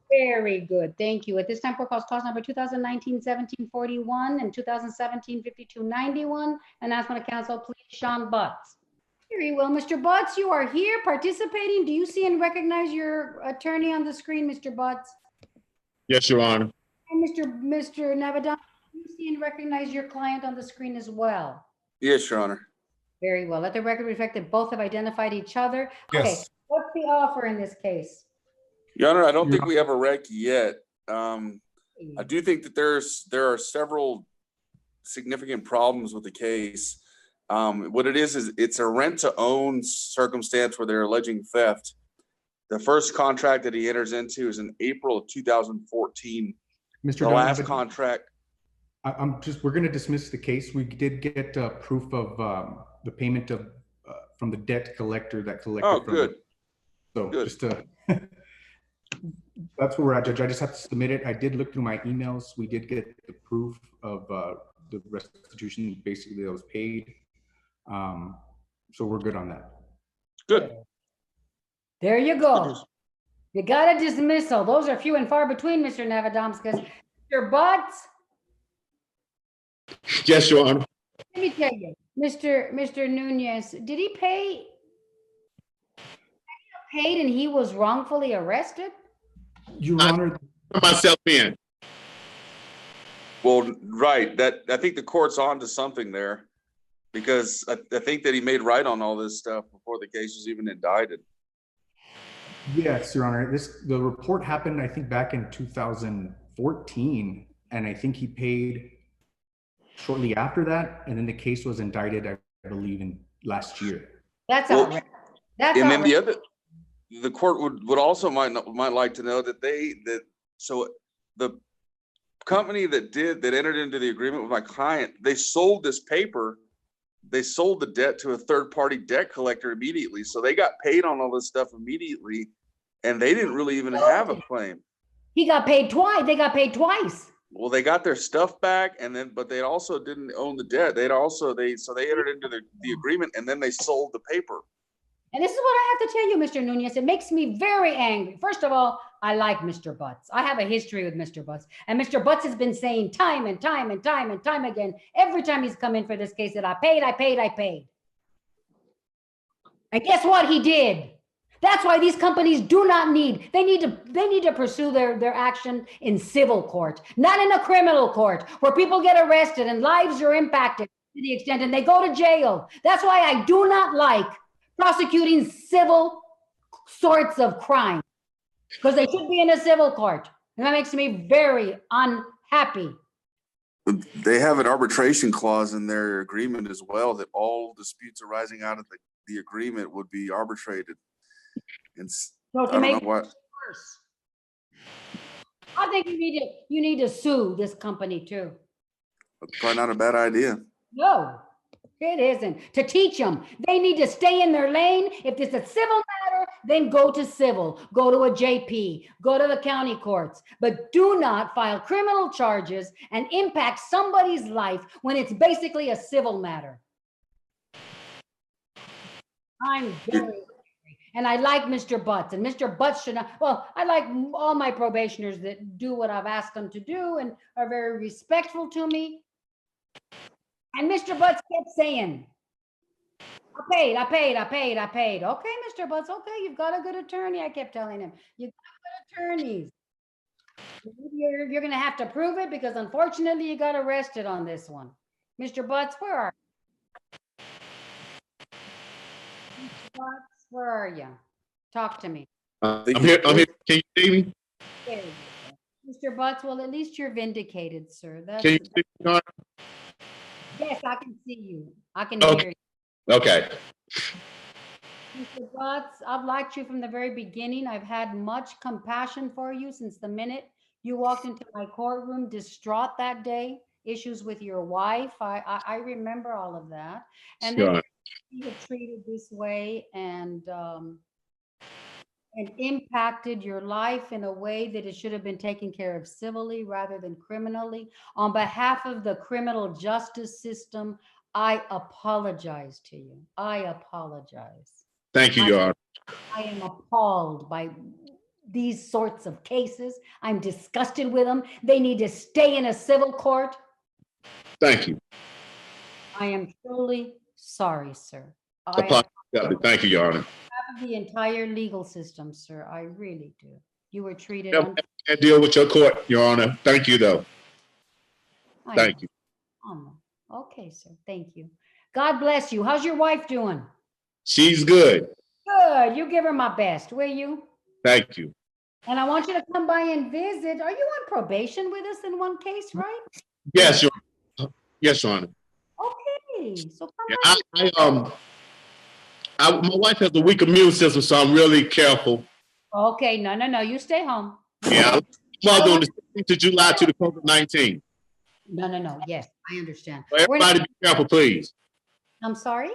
Very good. Thank you. At this time, court calls cause number 2019-1741 and 2017-5291. And ask my counsel, please, Sean Butts. Very well, Mr. Butts, you are here participating. Do you see and recognize your attorney on the screen, Mr. Butts? Yes, Your Honor. And Mr. Navadam, do you see and recognize your client on the screen as well? Yes, Your Honor. Very well. Let the record reflect that both have identified each other. Yes. Okay, what's the offer in this case? Your Honor, I don't think we have a rec yet. I do think that there are several significant problems with the case. What it is it's a rent-to-own circumstance where they're alleging theft. The first contract that he enters into is in April of 2014. Mr. The last contract. We're going to dismiss the case. We did get proof of the payment of from the debt collector that collected. Oh, good. So good. Just that's where we're at, Judge. I just have to submit it. I did look through my emails. We did get the proof of the restitution basically that was paid. So we're good on that. Good. There you go. You got a dismissal. Those are few and far between, Mr. Navadamskas. Mr. Butts. Yes, Your Honor. Let me tell you, Mr. Nunez, did he pay? Paid and he was wrongfully arrested? Your Honor. Myself in. Well, right. I think the court's on to something there, because I think that he made right on all this stuff before the case was even indicted. Yes, Your Honor. The report happened, I think, back in 2014, and I think he paid shortly after that, and then the case was indicted, I believe, in last year. That's outrageous. That's and outrageous. then the court would also might like to know that so the company that entered into the agreement with my client, they sold this paper. They sold the debt to a third-party debt collector immediately. So they got paid on all this stuff immediately, and they didn't really even have a claim. He got paid twice. They got paid twice. Well, they got their stuff back, but they also didn't own the debt. They entered into the agreement, and then they sold the paper. And this is what I have to tell you, Mr. Nunez. It makes me very angry. First of all, I like Mr. Butts. I have a history with Mr. Butts. And Mr. Butts has been saying time and time again, every time he's come in for this case, that I paid. And guess what he did? That's why these companies do not need, they need to pursue their action in civil court, not in a criminal court where people get arrested and lives are impacted to the extent and they go to jail. That's why I do not like prosecuting civil sorts of crime, because they should be in a civil court. And that makes me very unhappy. They have an arbitration clause in their agreement as well, that all disputes arising out of the agreement would be arbitrated. And So to make it worse, I think you need to sue this company too. That's probably not a bad idea. No, it isn't. To teach them, they need to stay in their lane. If it's a civil matter, then go to civil, go to a JP, go to the county courts, but do not file criminal charges and impact somebody's life when it's basically a civil matter. I'm very angry. And I like Mr. Butts, and Mr. Butts should not, well, I like all my probationers that do what I've asked them to do and are very respectful to me. And Mr. Butts kept saying, I paid. Okay, Mr. Butts, okay, you've got a good attorney. I kept telling him, you've got good attorneys. You're going to have to prove it, because unfortunately you got arrested on this one. Mr. Butts, where are you? Mr. Butts, where are you? Talk to me. I'm here. Can you see me? There you go. Mr. Butts, well, at least you're vindicated, sir. That's, Can you see me? yes, I can see you. I can Okay. hear you. Okay. Mr. Butts, I've liked you from the very beginning. I've had much compassion for you since the minute you walked into my courtroom distraught that day, issues with your wife. I remember all of that. And then you were treated this way and impacted your life in a way that it should have been taken care of civilly rather than criminally. On behalf of the criminal justice system, I apologize to you. I apologize. Thank you, Your Honor. I am appalled by these sorts of cases. I'm disgusted with them. They need to stay in a civil court. Thank you. I am truly sorry, sir. Thank you, Your Honor. Of the entire legal system, sir. I really do. You were treated. And deal with your court, Your Honor. Thank you, though. Thank you. Okay, sir. Thank you. God bless you. How's your wife doing? She's good. Good. You give her my best, will you? Thank you. And I want you to come by and visit. Are you on probation with us in one case, right? Yes, Your Honor. Yes, Your Honor. Okay. So come Yeah, by. my wife has a weak immune system, so I'm really careful. Okay. No. You stay home. Yeah. Mother on the 16th of July to the COVID-19. No. Yes, I understand. So everybody be careful, please. I'm sorry?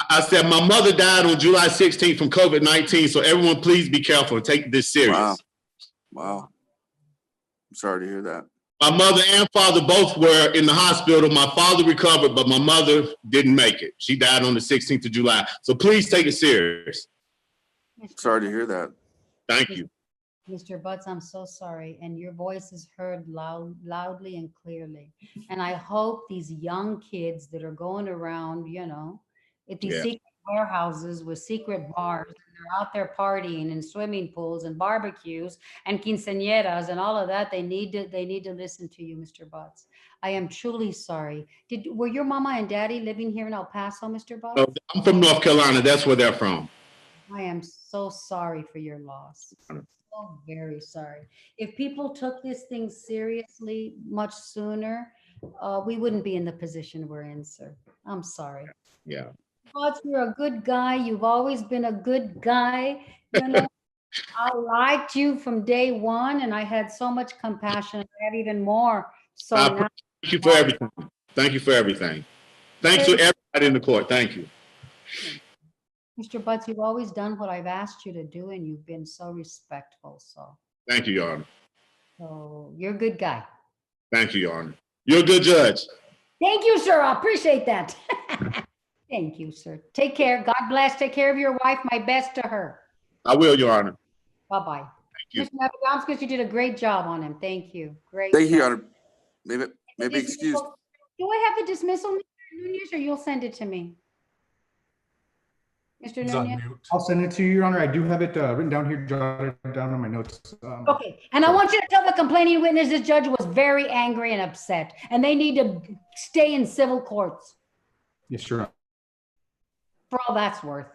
I said my mother died on July 16th from COVID-19, so everyone please be careful and take this serious. Wow. I'm sorry to hear that. My mother and father both were in the hospital. My father recovered, but my mother didn't make it. She died on the 16th of July. So please take it serious. Sorry to hear that. Thank you. Mr. Butts, I'm so sorry. And your voice is heard loudly and clearly. And I hope these young kids that are going around, at these secret warehouses with secret bars, and they're out there partying and swimming pools and barbecues and quinceañeras and all of that, they need to listen to you, Mr. Butts. I am truly sorry. Were your mama and daddy living here in El Paso, Mr. Butts? No, I'm from North Carolina. That's where they're from. I am so sorry for your loss. So very sorry. If people took this thing seriously much sooner, we wouldn't be in the position we're in, sir. I'm sorry. Yeah. Butts, you're a good guy. You've always been a good guy. I liked you from day one, and I had so much compassion. I have even more. So now, thank you for everything. Thank you for everything. Thanks to everybody in the court. Thank you. Mr. Butts, you've always done what I've asked you to do, and you've been so respectful. So thank you, Your Honor. So you're a good guy. Thank you, Your Honor. You're a good judge. Thank you, sir. I appreciate that. Thank you, sir. Take care. God bless. Take care of your wife. My best to her. I will, Your Honor. Bye-bye. Thank you. Mr. Adamskis, you did a great job on him. Thank you. Great. Thank you, Your Honor. Maybe excused. Do I have the dismissal, Mr. Nunez, or you'll send it to me? Mr. Nunez? I'll send it to you, Your Honor. I do have it written down here, jotted down on my notes. Okay, and I want you to tell the complaining witness this judge was very angry and upset, and they need to stay in civil courts Yes, Your Honor. for all that's worth.